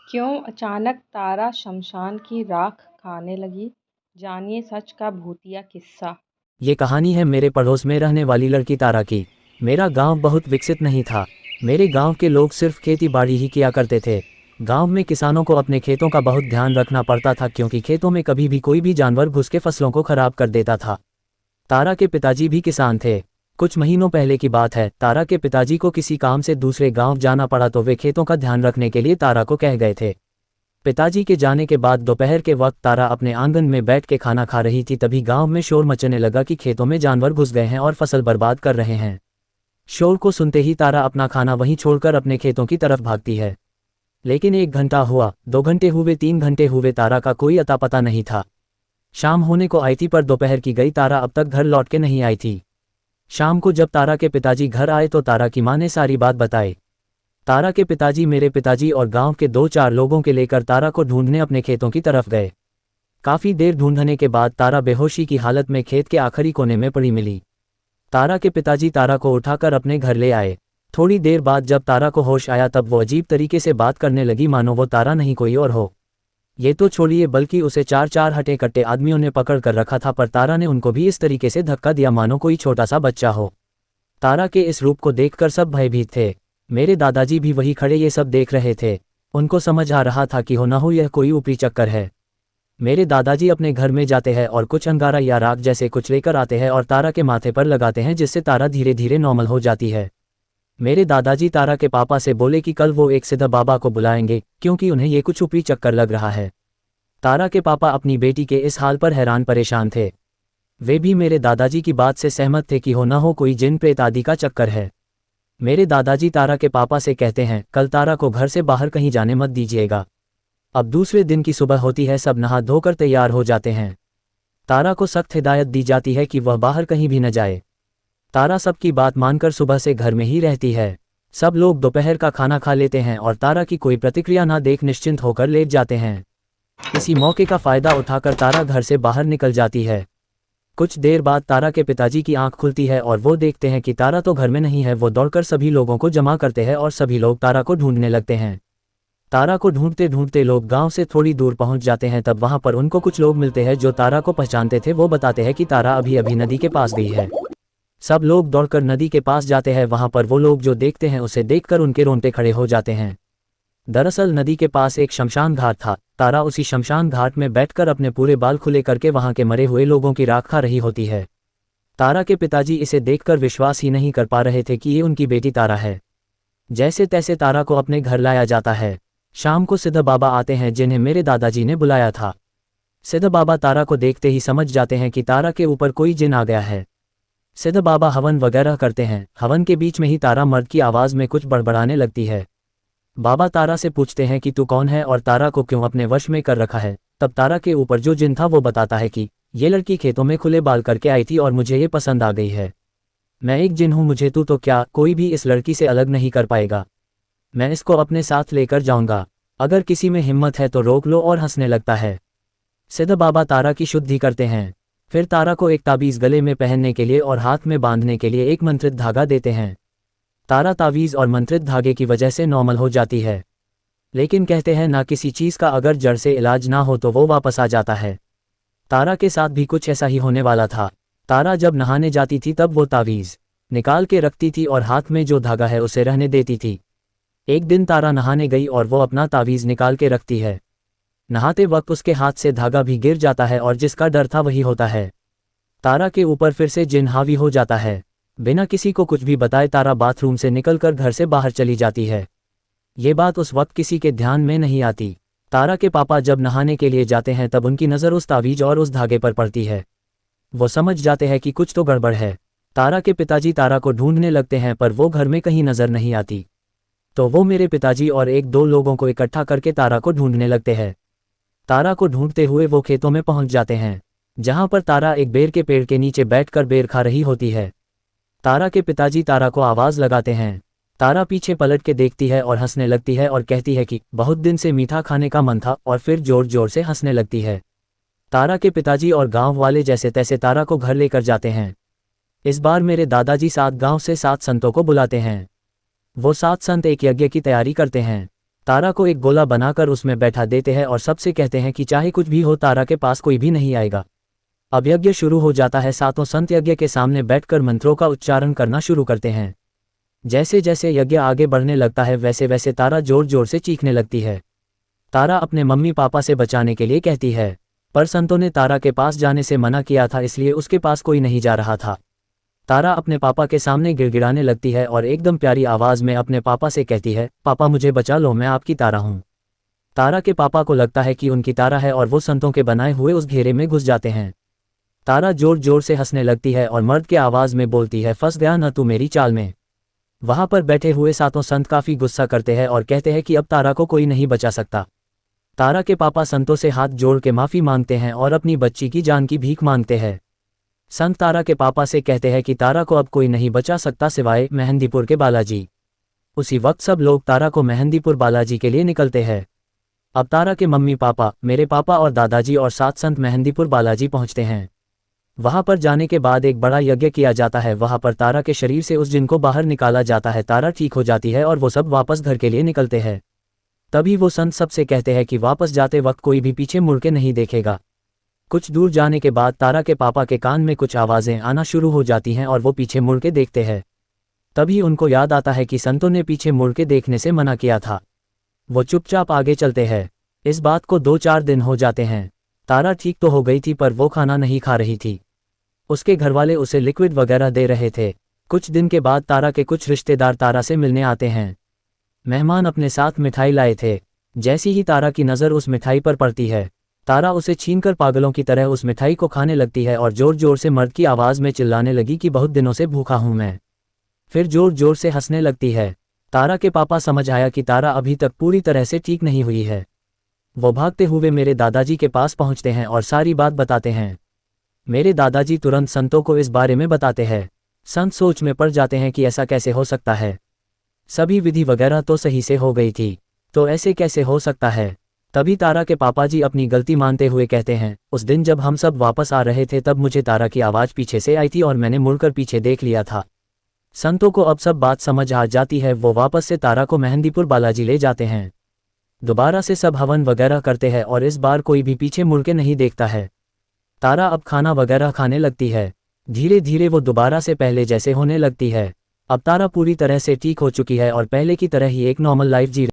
क्यों अचानक तारा शमशान की राख खाने लगी? जानिए सच का भूतिया किस्सा। ये कहानी है मेरे पड़ोस में रहने वाली लड़की तारा की। मेरा गांव बहुत विकसित नहीं था। मेरे गांव के लोग सिर्फ खेती बाड़ी ही किया करते थे। गांव में किसानों को अपने खेतों का बहुत ध्यान रखना पड़ता था क्योंकि खेतों में कभी भी कोई भी जानवर घुस के फसलों को खराब कर देता था। तारा के पिताजी भी किसान थे। कुछ महीनों पहले की बात है, तारा के पिताजी को किसी काम से दूसरे गांव जाना पड़ा तो वे खेतों का ध्यान रखने के लिए तारा को कह गए थे। पिताजी के जाने के बाद दोपहर के वक्त तारा अपने आंगन में बैठ के खाना खा रही थी, तभी गांव में शोर मचने लगा कि खेतों में जानवर घुस गए हैं और फसल बर्बाद कर रहे हैं। शोर को सुनते ही तारा अपना खाना वहीं छोड़कर अपने खेतों की तरफ भागती है। लेकिन 1 घंटा हुआ, 2 घंटे हुए, 3 घंटे हुए, तारा का कोई अता पता नहीं था। शाम होने को आई थी पर दोपहर की गई, तारा अब तक घर लौट के नहीं आई थी। शाम को जब तारा के पिताजी घर आए तो तारा की माँ ने सारी बात बताई। तारा के पिताजी मेरे पिताजी और गांव के 2-4 लोगों के लेकर तारा को ढूंढने अपने खेतों की तरफ गए। काफी देर ढूंढने के बाद तारा बेहोशी की हालत में खेत के आखिरी कोने में पड़ी मिली। तारा के पिताजी तारा को उठाकर अपने घर ले आए। थोड़ी देर बाद जब तारा को होश आया तब वो अजीब तरीके से बात करने लगी, मानो वो तारा नहीं कोई और हो। ये तो छोड़िए, बल्कि उसे 4-4 हटे कट्टे आदमियों ने पकड़ कर रखा था, पर तारा ने उनको भी इस तरीके से धक्का दिया मानो कोई छोटा सा बच्चा हो। तारा के इस रूप को देखकर सब भयभीत थे। मेरे दादाजी भी वही खड़े ये सब देख रहे थे। उनको समझ आ रहा था कि हो ना हो यह कोई ऊपरी चक्कर है। मेरे दादाजी अपने घर में जाते हैं और कुछ अंगारा या राख जैसे कुछ लेकर आते हैं और तारा के माथे पर लगाते हैं, जिससे तारा धीरे धीरे नॉर्मल हो जाती है। मेरे दादाजी तारा के पापा से बोले कि कल वो एक सिद्ध बाबा को बुलाएंगे क्योंकि उन्हें ये कुछ ऊपरी चक्कर लग रहा है। तारा के पापा अपनी बेटी के इस हाल पर हैरान परेशान थे। वे भी मेरे दादाजी की बात से सहमत थे कि हो ना हो कोई जिन प्रेत आदि का चक्कर है। मेरे दादाजी तारा के पापा से कहते हैं, कल तारा को घर से बाहर कहीं जाने मत दीजिएगा। अब दूसरे दिन की सुबह होती है, सब नहा धोकर तैयार हो जाते हैं। तारा को सख्त हिदायत दी जाती है कि वह बाहर कहीं भी न जाए। तारा सबकी बात मानकर सुबह से घर में ही रहती है। सब लोग दोपहर का खाना खा लेते हैं और तारा की कोई प्रतिक्रिया ना देख निश्चिंत होकर लेट जाते हैं। इसी मौके का फायदा उठाकर तारा घर से बाहर निकल जाती है। कुछ देर बाद तारा के पिताजी की आंख खुलती है और वो देखते हैं कि तारा तो घर में नहीं है। वो दौड़कर सभी लोगों को जमा करते हैं और सभी लोग तारा को ढूंढने लगते हैं। तारा को ढूंढते ढूंढते लोग गांव से थोड़ी दूर पहुंच जाते हैं। तब वहां पर उनको कुछ लोग मिलते हैं जो तारा को पहचानते थे। वो बताते हैं कि तारा अभी अभी नदी के पास गई है। सब लोग दौड़कर नदी के पास जाते हैं। वहां पर वो लोग जो देखते हैं उसे देखकर उनके रोंगटे खड़े हो जाते हैं। दरअसल नदी के पास एक शमशान घाट था। तारा उसी शमशान घाट में बैठकर अपने पूरे बाल खुले करके वहां के मरे हुए लोगों की राख खा रही होती है। तारा के पिताजी इसे देखकर विश्वास ही नहीं कर पा रहे थे कि ये उनकी बेटी तारा है। जैसे तैसे तारा को अपने घर लाया जाता है। शाम को सिद्ध बाबा आते हैं जिन्हें मेरे दादाजी ने बुलाया था। सिद्ध बाबा तारा को देखते ही समझ जाते हैं कि तारा के ऊपर कोई जिन आ गया है। सिद्ध बाबा हवन वगैरह करते हैं। हवन के बीच में ही तारा मर्द की आवाज में कुछ बड़बड़ाने लगती है। बाबा तारा से पूछते हैं कि तू कौन है और तारा को क्यों अपने वश में कर रखा है। तब तारा के ऊपर जो जिन था वो बताता है कि ये लड़की खेतों में खुले बाल करके आई थी और मुझे ये पसंद आ गई है। मैं एक जिन हूँ, मुझे तू तो क्या कोई भी इस लड़की से अलग नहीं कर पाएगा। मैं इसको अपने साथ लेकर जाऊंगा। अगर किसी में हिम्मत है तो रोक लो, और हंसने लगता है। सिद्ध बाबा तारा की शुद्धि करते हैं। फिर तारा को एक ताबीज़ गले में पहनने के लिए और हाथ में बांधने के लिए एक मंत्रित धागा देते हैं। तारा तावीज़ और मंत्रित धागे की वजह से नॉर्मल हो जाती है। लेकिन कहते हैं ना, किसी चीज़ का अगर जड़ से इलाज ना हो तो वो वापस आ जाता है। तारा के साथ भी कुछ ऐसा ही होने वाला था। तारा जब नहाने जाती थी तब वो तावीज़ निकाल के रखती थी और हाथ में जो धागा है उसे रहने देती थी। एक दिन तारा नहाने गई और वो अपना तावीज़ निकाल के रखती है। नहाते वक्त उसके हाथ से धागा भी गिर जाता है और जिसका डर था वही होता है। तारा के ऊपर फिर से जिन हावी हो जाता है। बिना किसी को कुछ भी बताए तारा बाथरूम से निकलकर घर से बाहर चली जाती है। ये बात उस वक्त किसी के ध्यान में नहीं आती। तारा के पापा जब नहाने के लिए जाते हैं तब उनकी नज़र उस तावीज़ और उस धागे पर पड़ती है। वो समझ जाते हैं कि कुछ तो गड़बड़ है। तारा के पिताजी तारा को ढूंढने लगते हैं पर वो घर में कहीं नज़र नहीं आती। तो वो मेरे पिताजी और 1-2 लोगों को इकट्ठा करके तारा को ढूंढने लगते हैं। तारा को ढूंढते हुए वो खेतों में पहुंच जाते हैं, जहां पर तारा एक बेर के पेड़ के नीचे बैठकर बेर खा रही होती है। तारा के पिताजी तारा को आवाज़ लगाते हैं। तारा पीछे पलट के देखती है और हंसने लगती है और कहती है कि बहुत दिन से मीठा खाने का मन था, और फिर जोर जोर से हंसने लगती है। तारा के पिताजी और गांव वाले जैसे तैसे तारा को घर लेकर जाते हैं। इस बार मेरे दादाजी 7 गांव से 7 संतों को बुलाते हैं। वो 7 संत एक यज्ञ की तैयारी करते हैं। तारा को एक गोला बनाकर उसमें बैठा देते हैं और सबसे कहते हैं कि चाहे कुछ भी हो तारा के पास कोई भी नहीं आएगा। अब यज्ञ शुरू हो जाता है। सातों संत यज्ञ के सामने बैठकर मंत्रों का उच्चारण करना शुरू करते हैं। जैसे जैसे यज्ञ आगे बढ़ने लगता है वैसे वैसे तारा जोर जोर से चीखने लगती है। तारा अपने मम्मी पापा से बचाने के लिए कहती है, पर संतों ने तारा के पास जाने से मना किया था, इसलिए उसके पास कोई नहीं जा रहा था। तारा अपने पापा के सामने गिड़गिड़ाने लगती है और एकदम प्यारी आवाज़ में अपने पापा से कहती है, पापा मुझे बचा लो, मैं आपकी तारा हूँ। तारा के पापा को लगता है कि उनकी तारा है और वो संतों के बनाए हुए उस घेरे में घुस जाते हैं। तारा जोर जोर से हंसने लगती है और मर्द के आवाज़ में बोलती है, फंस गया न तू मेरी चाल में। वहाँ पर बैठे हुए सातों संत काफ़ी गुस्सा करते हैं और कहते हैं कि अब तारा को कोई नहीं बचा सकता। तारा के पापा संतों से हाथ जोड़ के माफ़ी मांगते हैं और अपनी बच्ची की जान की भीख मांगते हैं। संत तारा के पापा से कहते हैं कि तारा को अब कोई नहीं बचा सकता सिवाय मेहंदीपुर के बालाजी। उसी वक्त सब लोग तारा को मेहंदीपुर बालाजी के लिए निकलते हैं। अब तारा के मम्मी पापा, मेरे पापा और दादाजी और 7 संत मेहंदीपुर बालाजी पहुंचते हैं। वहां पर जाने के बाद एक बड़ा यज्ञ किया जाता है। वहां पर तारा के शरीर से उस जिन को बाहर निकाला जाता है। तारा ठीक हो जाती है और वो सब वापस घर के लिए निकलते हैं। तभी वो संत सबसे कहते हैं कि वापस जाते वक्त कोई भी पीछे मुड़ के नहीं देखेगा। कुछ दूर जाने के बाद तारा के पापा के कान में कुछ आवाज़ें आना शुरू हो जाती हैं और वो पीछे मुड़ के देखते हैं। तभी उनको याद आता है कि संतों ने पीछे मुड़ के देखने से मना किया था। वो चुपचाप आगे चलते हैं। इस बात को 2-4 दिन हो जाते हैं। तारा ठीक तो हो गई थी पर वो खाना नहीं खा रही थी। उसके घरवाले उसे लिक्विड वगैरह दे रहे थे। कुछ दिन के बाद तारा के कुछ रिश्तेदार तारा से मिलने आते हैं। मेहमान अपने साथ मिठाई लाए थे। जैसी ही तारा की नज़र उस मिठाई पर पड़ती है, तारा उसे छीनकर पागलों की तरह उस मिठाई को खाने लगती है और जोर जोर से मर्द की आवाज़ में चिल्लाने लगी कि बहुत दिनों से भूखा हूं मैं। फिर जोर जोर से हंसने लगती है। तारा के पापा समझ आया कि तारा अभी तक पूरी तरह से ठीक नहीं हुई है। वो भागते हुए मेरे दादाजी के पास पहुंचते हैं और सारी बात बताते हैं। मेरे दादाजी तुरंत संतों को इस बारे में बताते हैं। संत सोच में पड़ जाते हैं कि ऐसा कैसे हो सकता है। सभी विधि वगैरह तो सही से हो गई थी, तो ऐसे कैसे हो सकता है। तभी तारा के पापा जी अपनी गलती मानते हुए कहते हैं, उस दिन जब हम सब वापस आ रहे थे तब मुझे तारा की आवाज़ पीछे से आई थी और मैंने मुड़कर पीछे देख लिया था। संतों को अब सब बात समझ आ जाती है। वो वापस से तारा को मेहंदीपुर बालाजी ले जाते हैं। दोबारा से सब हवन वगैरह करते हैं और इस बार कोई भी पीछे मुड़ के नहीं देखता है। तारा अब खाना वगैरह खाने लगती है। धीरे धीरे वो दोबारा से पहले जैसे होने लगती है। अब तारा पूरी तरह से ठीक हो चुकी है और पहले की तरह ही एक नॉर्मल लाइफ जी